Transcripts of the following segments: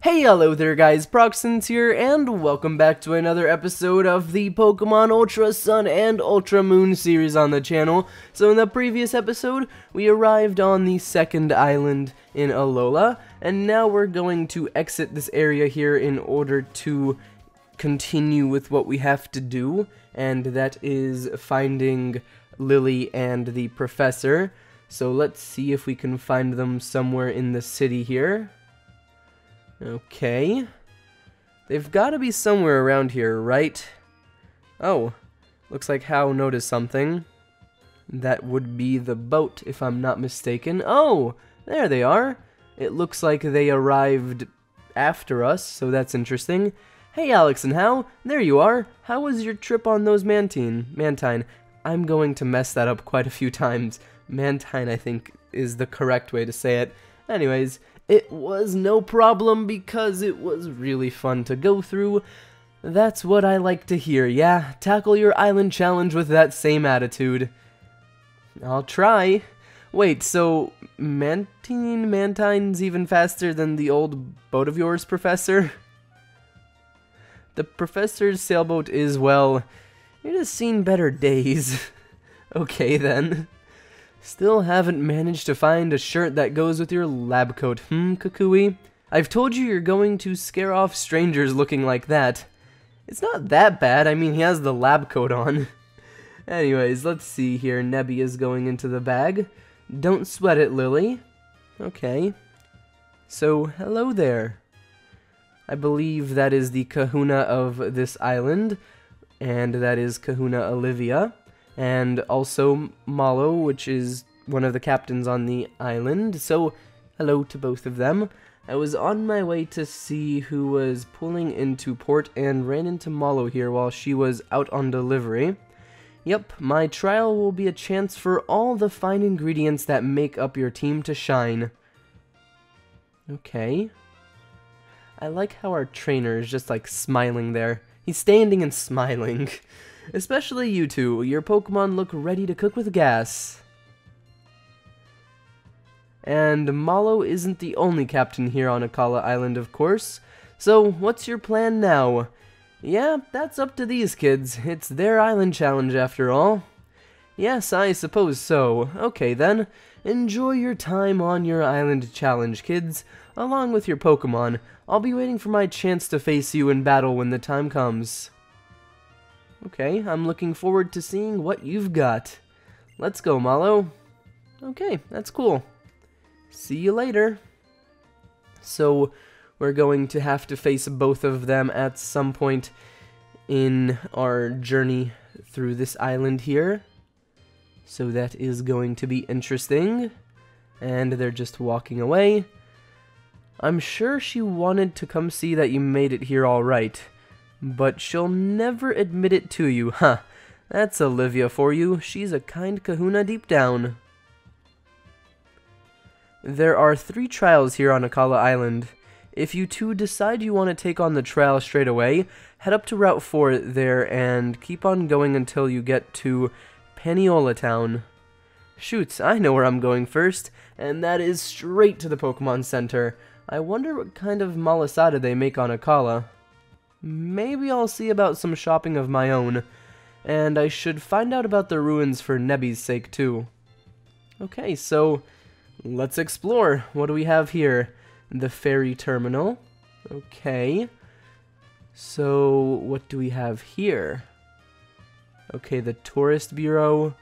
Hey, hello there guys, Proxins here, and welcome back to another episode of the Pokemon Ultra Sun and Ultra Moon series on the channel. So in the previous episode, we arrived on the second island in Alola, and now we're going to exit this area here in order to continue with what we have to do, and that is finding Lillie and the Professor. So let's see if we can find them somewhere in the city here. Okay. They've got to be somewhere around here, right? Oh, looks like Hao noticed something. That would be the boat, if I'm not mistaken. Oh, there they are. It looks like they arrived after us, so that's interesting. Hey, Alex and Hao, there you are. How was your trip on those Mantine? I'm going to mess that up quite a few times. Mantine, I think, is the correct way to say it. Anyways, it was no problem because it was really fun to go through. That's what I like to hear, yeah? Tackle your island challenge with that same attitude. I'll try. Wait, so Mantine's even faster than the old boat of yours, Professor? The Professor's sailboat is, well, it has seen better days. Okay, then. Still haven't managed to find a shirt that goes with your lab coat, Kukui? I've told you you're going to scare off strangers looking like that. It's not that bad, I mean he has the lab coat on. Anyways, let's see here, Nebby is going into the bag. Don't sweat it, Lillie. Okay. So, hello there. I believe that is the kahuna of this island, and that is Kahuna Olivia. And also Malo, which is one of the captains on the island. So, hello to both of them. I was on my way to see who was pulling into port and ran into Malo here while she was out on delivery. Yep, my trial will be a chance for all the fine ingredients that make up your team to shine. Okay. I like how our trainer is just like smiling there. He's standing and smiling. Especially you two, your Pokemon look ready to cook with gas. And Malo isn't the only captain here on Akala Island, of course. So, what's your plan now? Yeah, that's up to these kids. It's their island challenge after all. Yes, I suppose so. Okay then, enjoy your time on your island challenge, kids, along with your Pokemon. I'll be waiting for my chance to face you in battle when the time comes. Okay, I'm looking forward to seeing what you've got. Let's go, Malo. Okay, that's cool. See you later. So, we're going to have to face both of them at some point in our journey through this island here. So that is going to be interesting. And they're just walking away. I'm sure she wanted to come see that you made it here all right. But she'll never admit it to you, huh? That's Olivia for you. She's a kind kahuna deep down. There are 3 trials here on Akala Island. If you two decide you want to take on the trial straight away, head up to Route 4 there and keep on going until you get to Paniola Town. Shoots, I know where I'm going first, and that is straight to the Pokemon Center. I wonder what kind of malasada they make on Akala. Maybe I'll see about some shopping of my own, and I should find out about the ruins for Nebby's sake too. Okay, so let's explore. What do we have here? The ferry terminal. Okay. So what do we have here? Okay, the tourist bureau.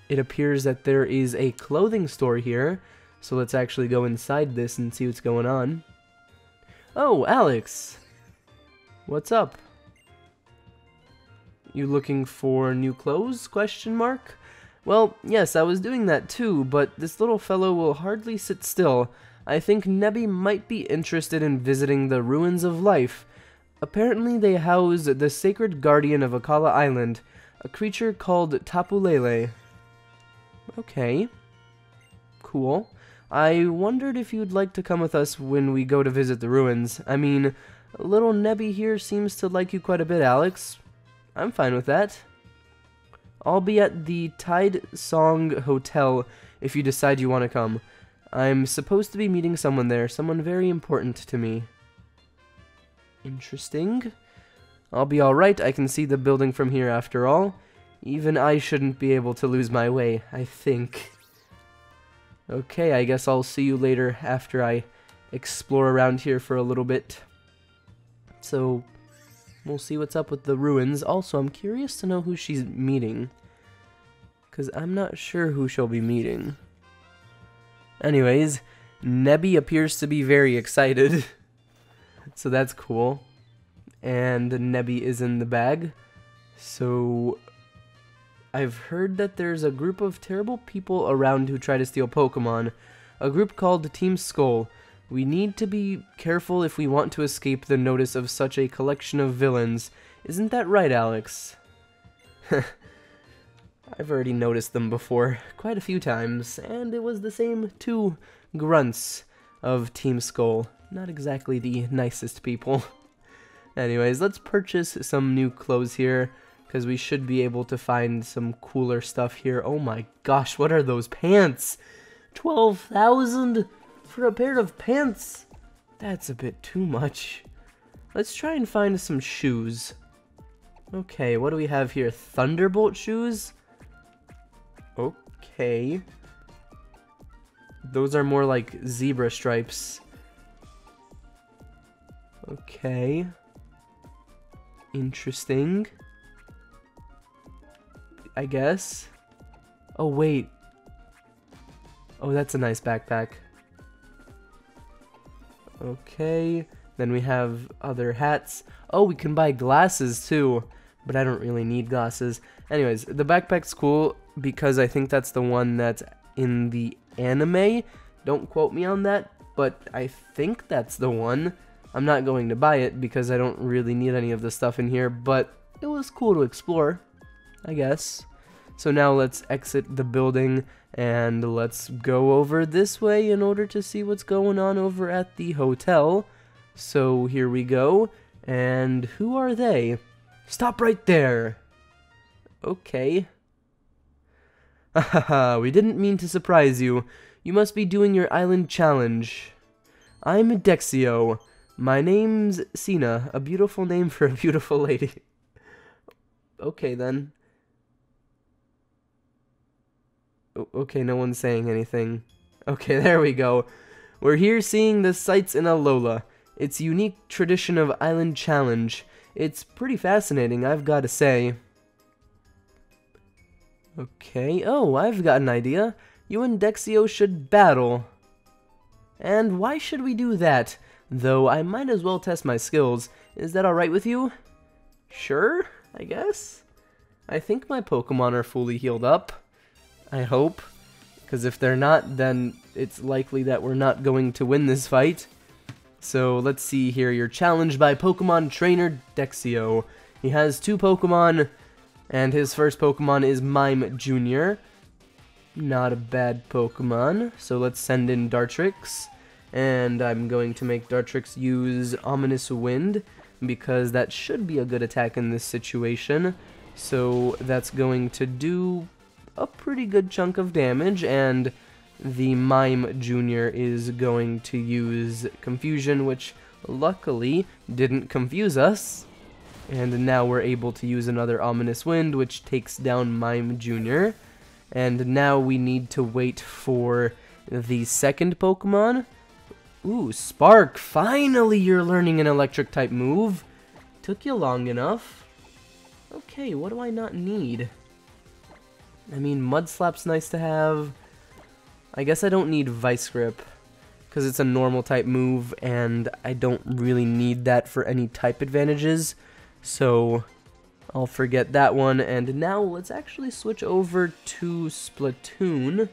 It appears that there is a clothing store here, so let's actually go inside this and see what's going on. Oh, Alex! What's up? You looking for new clothes? Question mark? Well, yes, I was doing that too, but this little fellow will hardly sit still. I think Nebby might be interested in visiting the ruins of life. Apparently they house the sacred guardian of Akala Island, a creature called Tapu Lele. Okay. Cool. I wondered if you'd like to come with us when we go to visit the ruins. I mean, little Nebby here seems to like you quite a bit, Alex. I'm fine with that. I'll be at the Tide Song Hotel if you decide you want to come. I'm supposed to be meeting someone there, someone very important to me. Interesting. I'll be alright, I can see the building from here after all. Even I shouldn't be able to lose my way, I think. Okay, I guess I'll see you later after I explore around here for a little bit. So, we'll see what's up with the ruins. Also, I'm curious to know who she's meeting, because I'm not sure who she'll be meeting. Anyways, Nebby appears to be very excited, so that's cool. And Nebby is in the bag. So, I've heard that there's a group of terrible people around who try to steal Pokemon. A group called Team Skull. We need to be careful if we want to escape the notice of such a collection of villains. Isn't that right, Alex? I've already noticed them before, quite a few times, and it was the same two grunts of Team Skull. Not exactly the nicest people. Anyways, let's purchase some new clothes here, because we should be able to find some cooler stuff here. Oh my gosh, what are those pants? 12,000 for a pair of pants? That's a bit too much. Let's try and find some shoes. Okay, what do we have here? Thunderbolt shoes? Okay. Those are more like zebra stripes. Okay. Interesting. I guess. Oh, wait. Oh, that's a nice backpack. Okay. Then we have other hats. Oh, we can buy glasses too. But I don't really need glasses. Anyways, the backpack's cool because I think that's the one that's in the anime. Don't quote me on that, but I think that's the one. I'm not going to buy it because I don't really need any of the stuff in here, but it was cool to explore, I guess. So now let's exit the building and let's go over this way in order to see what's going on over at the hotel. So here we go. And who are they? Stop right there. Okay. Haha, we didn't mean to surprise you. You must be doing your island challenge. I'm Dexio. My name's Sina, a beautiful name for a beautiful lady. Okay then. Okay, no one's saying anything. Okay, there we go. We're here seeing the sights in Alola. It's a unique tradition of island challenge. It's pretty fascinating, I've got to say. Okay, oh, I've got an idea. You and Dexio should battle. And why should we do that? Though I might as well test my skills. Is that alright with you? Sure, I guess. I think my Pokemon are fully healed up. I hope. Because if they're not, then it's likely that we're not going to win this fight. So let's see here. You're challenged by Pokemon Trainer Dexio. He has 2 Pokemon, and his first Pokemon is Mime Jr. Not a bad Pokemon. So let's send in Dartrix. And I'm going to make Dartrix use Ominous Wind, because that should be a good attack in this situation. So that's going to do a pretty good chunk of damage, and the Mime Jr. is going to use Confusion, which luckily didn't confuse us. And now we're able to use another Ominous Wind, which takes down Mime Jr. And now we need to wait for the second Pokemon. Ooh, Spark! Finally you're learning an electric type move! Took you long enough. Okay, what do I not need? I mean, Mud Slap's nice to have. I guess I don't need Vice Grip, because it's a normal type move, and I don't really need that for any type advantages. So, I'll forget that one, and now let's actually switch over to Splatoon,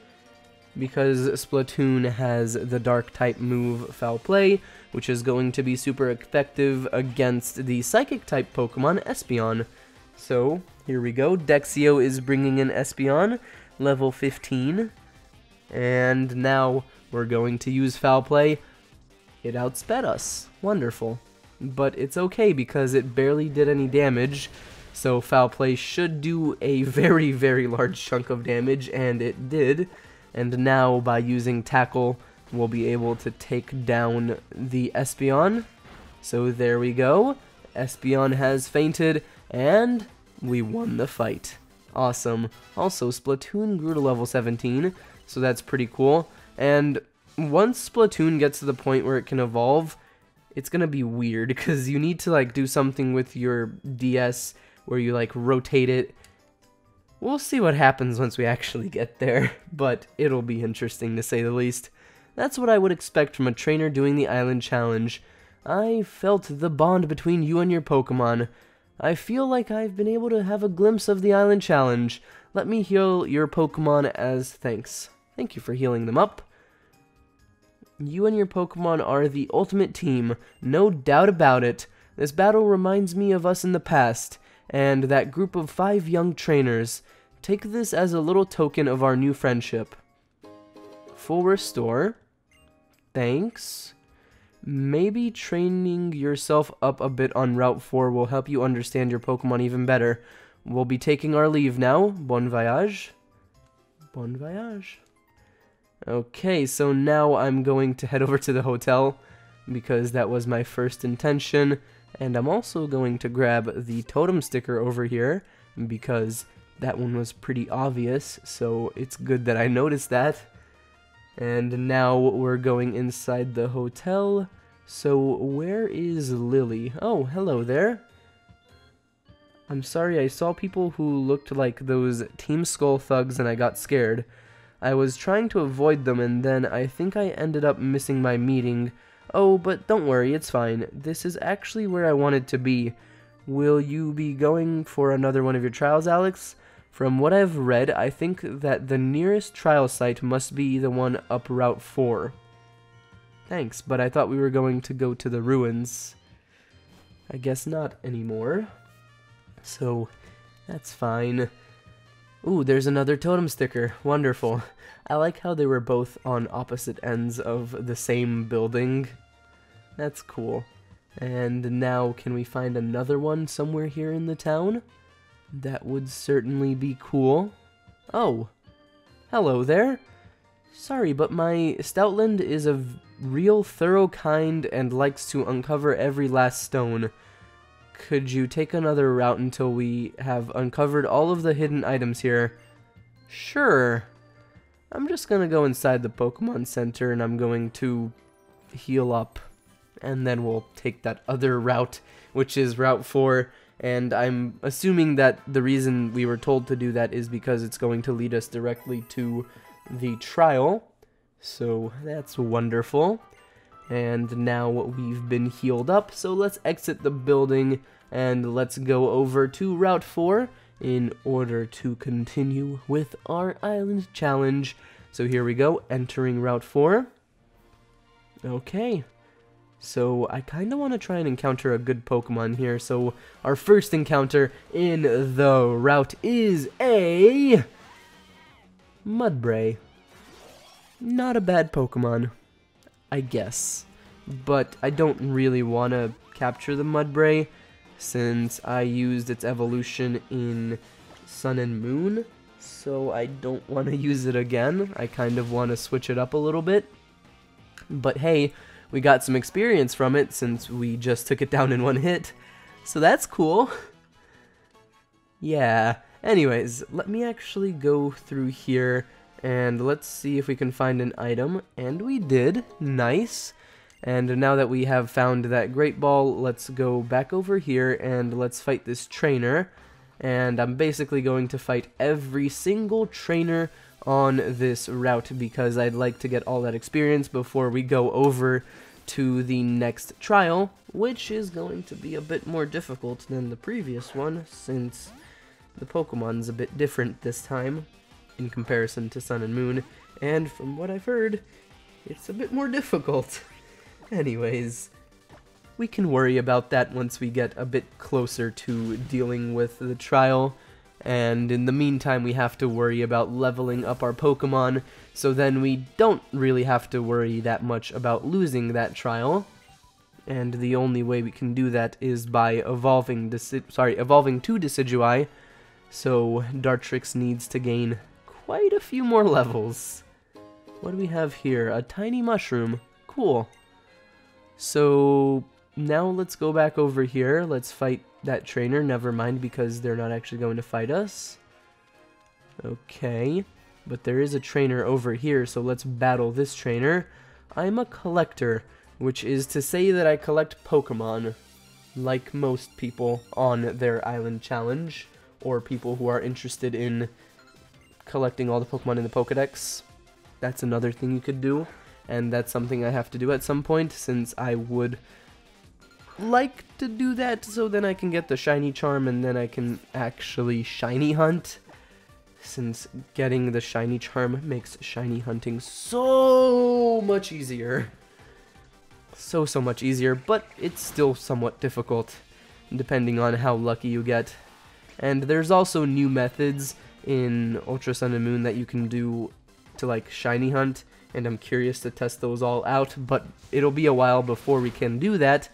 because Splatoon has the dark type move Foul Play, which is going to be super effective against the psychic type Pokemon Espeon. So, here we go. Dexio is bringing in Espeon, level 15, and now we're going to use Foul Play. It outsped us. Wonderful. But it's okay because it barely did any damage, so Foul Play should do a very, very large chunk of damage, and it did. And now, by using Tackle, we'll be able to take down the Espeon. So there we go. Espeon has fainted, and we won the fight. Awesome. Also, Splatoon grew to level 17, so that's pretty cool. And once Splatoon gets to the point where it can evolve, it's gonna be weird, because you need to, like, do something with your DS where you, like, rotate it. We'll see what happens once we actually get there, but it'll be interesting to say the least. That's what I would expect from a trainer doing the Island Challenge. I felt the bond between you and your Pokemon. I feel like I've been able to have a glimpse of the Island Challenge. Let me heal your Pokemon as thanks. Thank you for healing them up. You and your Pokemon are the ultimate team, no doubt about it. This battle reminds me of us in the past, and that group of 5 young trainers. Take this as a little token of our new friendship. Full restore. Thanks. Maybe training yourself up a bit on Route 4 will help you understand your Pokemon even better. We'll be taking our leave now. Bon voyage. Bon voyage. Okay, so now I'm going to head over to the hotel, because that was my first intention. And I'm also going to grab the totem sticker over here, because that one was pretty obvious, so it's good that I noticed that. And now we're going inside the hotel. So where is Lillie? Oh, hello there. I'm sorry, I saw people who looked like those Team Skull thugs and I got scared. I was trying to avoid them, and then I think I ended up missing my meeting. Oh, but don't worry, it's fine. This is actually where I wanted to be. Will you be going for another one of your trials, Alex? From what I've read, I think that the nearest trial site must be the one up Route 4. Thanks, but I thought we were going to go to the ruins. I guess not anymore. So, that's fine. Ooh, there's another totem sticker. Wonderful. I like how they were both on opposite ends of the same building. That's cool. And now, can we find another one somewhere here in the town? That would certainly be cool. Oh, hello there. Sorry, but my Stoutland is a real thorough kind and likes to uncover every last stone. Could you take another route until we have uncovered all of the hidden items here? Sure. I'm just gonna go inside the Pokemon Center and I'm going to heal up. And then we'll take that other route, which is Route 4. And I'm assuming that the reason we were told to do that is because it's going to lead us directly to the trial. So that's wonderful. And now we've been healed up, so let's exit the building and let's go over to Route 4 in order to continue with our island challenge. So here we go, entering Route 4. Okay. So I kind of want to try and encounter a good Pokemon here. So our first encounter in the route is a Mudbray. Not a bad Pokemon, I guess. But I don't really want to capture the Mudbray since I used its evolution in Sun and Moon. So I don't want to use it again. I kind of want to switch it up a little bit. But hey, we got some experience from it since we just took it down in one hit. So that's cool. Yeah. Anyways, let me actually go through here and let's see if we can find an item. And we did. Nice. And now that we have found that Great Ball, let's go back over here and let's fight this trainer. And I'm basically going to fight every single trainer on this route because I'd like to get all that experience before we go over to the next trial, which is going to be a bit more difficult than the previous one since the Pokemon's a bit different this time in comparison to Sun and Moon, and from what I've heard, it's a bit more difficult. Anyways, we can worry about that once we get a bit closer to dealing with the trial. And in the meantime, we have to worry about leveling up our Pokemon, so then we don't really have to worry that much about losing that trial. And the only way we can do that is by evolving to Decidueye, so Dartrix needs to gain quite a few more levels. What do we have here? A tiny mushroom. Cool. So, now let's go back over here. Let's fight that trainer. Never mind, because they're not actually going to fight us. Okay, but there is a trainer over here, so let's battle this trainer. I'm a collector, which is to say that I collect Pokémon, like most people on their island challenge, or people who are interested in collecting all the Pokemon in the Pokedex. That's another thing you could do, and that's something I have to do at some point, since I would like to do that, so then I can get the shiny charm, and then I can actually shiny hunt, since getting the shiny charm makes shiny hunting so much easier. So much easier, but it's still somewhat difficult, depending on how lucky you get. And there's also new methods in Ultra Sun and Moon that you can do to like shiny hunt, and I'm curious to test those all out, but it'll be a while before we can do that,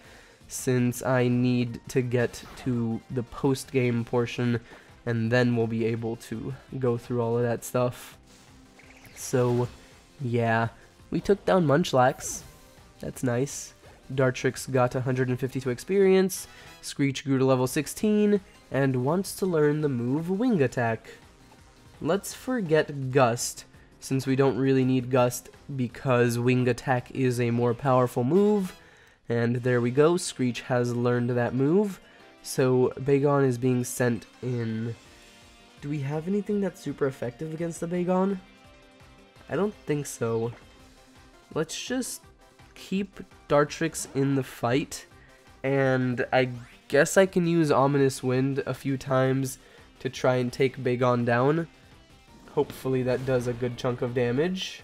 since I need to get to the post-game portion, and then we'll be able to go through all of that stuff. So, yeah, we took down Munchlax. That's nice. Dartrix got 152 experience, Screech grew to level 16, and wants to learn the move Wing Attack. Let's forget Gust, since we don't really need Gust because Wing Attack is a more powerful move. And there we go, Screech has learned that move. So Bagon is being sent in. Do we have anything that's super effective against the Bagon? I don't think so. Let's just keep Dartrix in the fight, and I guess I can use Ominous Wind a few times to try and take Bagon down. Hopefully that does a good chunk of damage.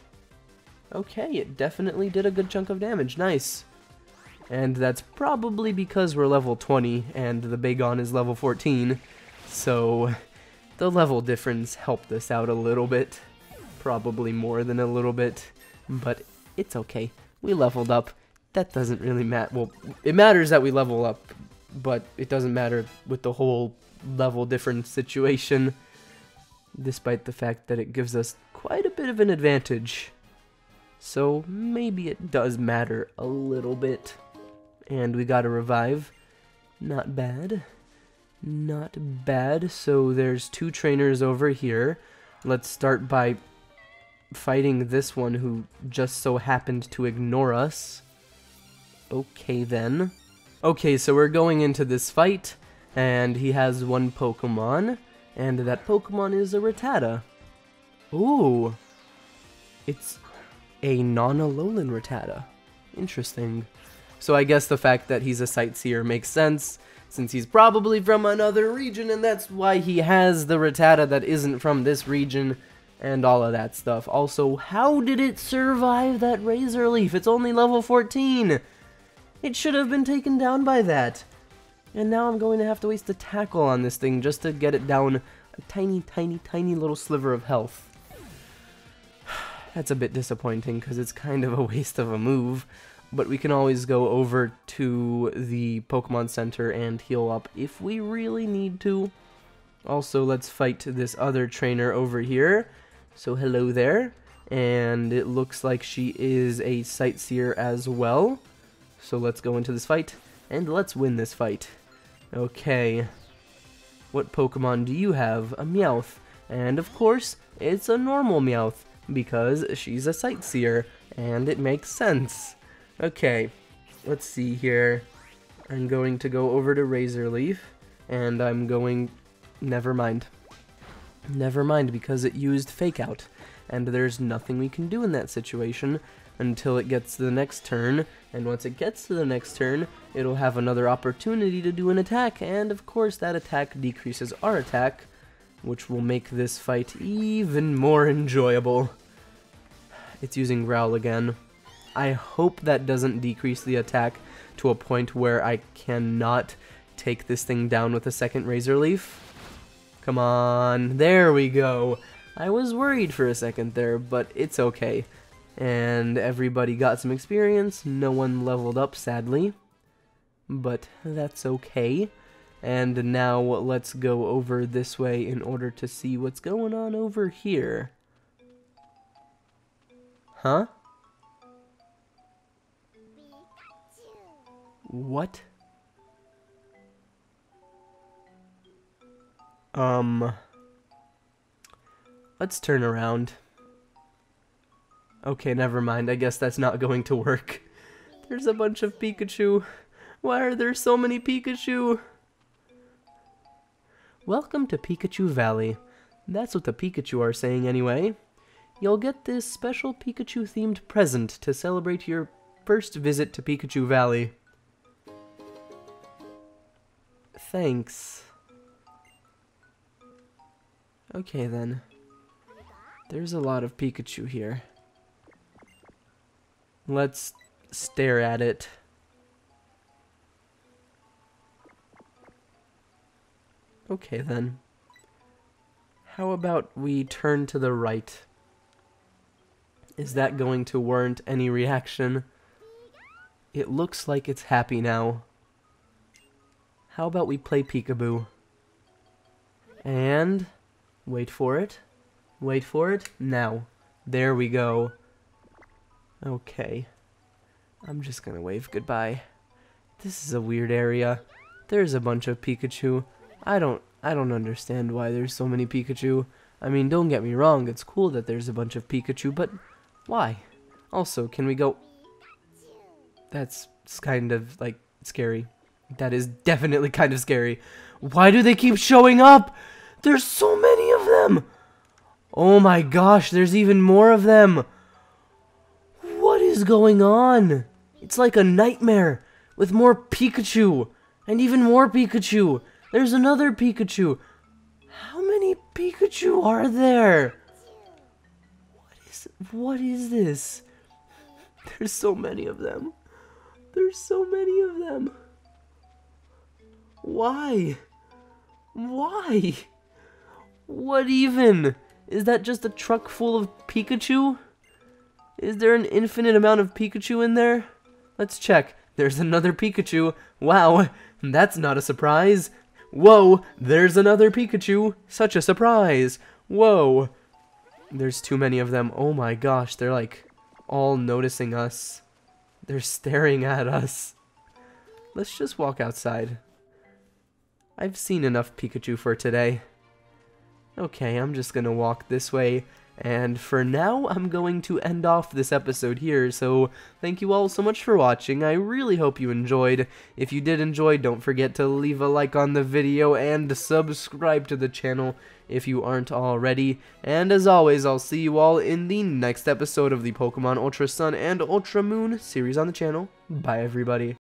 Okay, it definitely did a good chunk of damage. Nice. And that's probably because we're level 20 and the Bagon is level 14, so the level difference helped us out a little bit. Probably more than a little bit, but it's okay. We leveled up. That doesn't really matter. Well, it matters that we level up, but it doesn't matter with the whole level difference situation, despite the fact that it gives us quite a bit of an advantage. So maybe it does matter a little bit. And we got a revive. Not bad. Not bad. So there's two trainers over here. Let's start by fighting this one who just so happened to ignore us. Okay then. Okay, so we're going into this fight, and he has one Pokemon, and that Pokemon is a Rattata. Ooh. It's a non-Alolan Rattata. Interesting. So I guess the fact that he's a sightseer makes sense, since he's probably from another region, and that's why he has the Rattata that isn't from this region, and all of that stuff. Also, how did it survive that Razor Leaf? It's only level 14! It should have been taken down by that. And now I'm going to have to waste a tackle on this thing just to get it down a tiny, tiny, tiny little sliver of health. That's a bit disappointing, because it's kind of a waste of a move. But we can always go over to the Pokemon Center and heal up if we really need to. Also, let's fight this other trainer over here. So hello there. And it looks like she is a sightseer as well. So let's go into this fight, and let's win this fight. Okay. What Pokemon do you have? A Meowth. And of course, it's a normal Meowth, because she's a sightseer, and it makes sense. Okay, let's see here. I'm going to go over to Razor Leaf, and I'm going... Never mind. Never mind, because it used Fake Out, and there's nothing we can do in that situation until it gets to the next turn, and once it gets to the next turn, it'll have another opportunity to do an attack, and of course that attack decreases our attack, which will make this fight even more enjoyable. It's using Growl again. I hope that doesn't decrease the attack to a point where I cannot take this thing down with a second Razor Leaf. Come on, there we go. I was worried for a second there, but it's okay. And everybody got some experience. No one leveled up, sadly. But that's okay. And now let's go over this way in order to see what's going on over here. Huh? What? Let's turn around. Okay, never mind. I guess that's not going to work. There's a bunch of Pikachu. Why are there so many Pikachu? Welcome to Pikachu Valley. That's what the Pikachu are saying anyway. You'll get this special Pikachu-themed present to celebrate your first visit to Pikachu Valley. Thanks. Okay then. There's a lot of Pikachu here. Let's stare at it. Okay then. How about we turn to the right? Is that going to warrant any reaction? It looks like it's happy now. How about we play peekaboo? And... wait for it. Wait for it. Now. There we go. Okay. I'm just gonna wave goodbye. This is a weird area. There's a bunch of Pikachu. I don't understand why there's so many Pikachu. I mean, don't get me wrong, it's cool that there's a bunch of Pikachu, but why? Also, can we go... That's kind of, like, scary. That is definitely kind of scary. Why do they keep showing up? There's so many of them! Oh my gosh, there's even more of them! What is going on? It's like a nightmare with more Pikachu and even more Pikachu. There's another Pikachu. How many Pikachu are there? What is this? There's so many of them. There's so many of them. Why? Why? What even? Is that just a truck full of Pikachu? Is there an infinite amount of Pikachu in there? Let's check. There's another Pikachu. Wow, that's not a surprise. Whoa, there's another Pikachu. Such a surprise. Whoa. There's too many of them. Oh my gosh, they're like all noticing us. They're staring at us. Let's just walk outside. I've seen enough Pikachu for today. Okay, I'm just gonna walk this way. And for now, I'm going to end off this episode here, so thank you all so much for watching. I really hope you enjoyed. If you did enjoy, don't forget to leave a like on the video and subscribe to the channel if you aren't already. And as always, I'll see you all in the next episode of the Pokemon Ultra Sun and Ultra Moon series on the channel. Bye, everybody.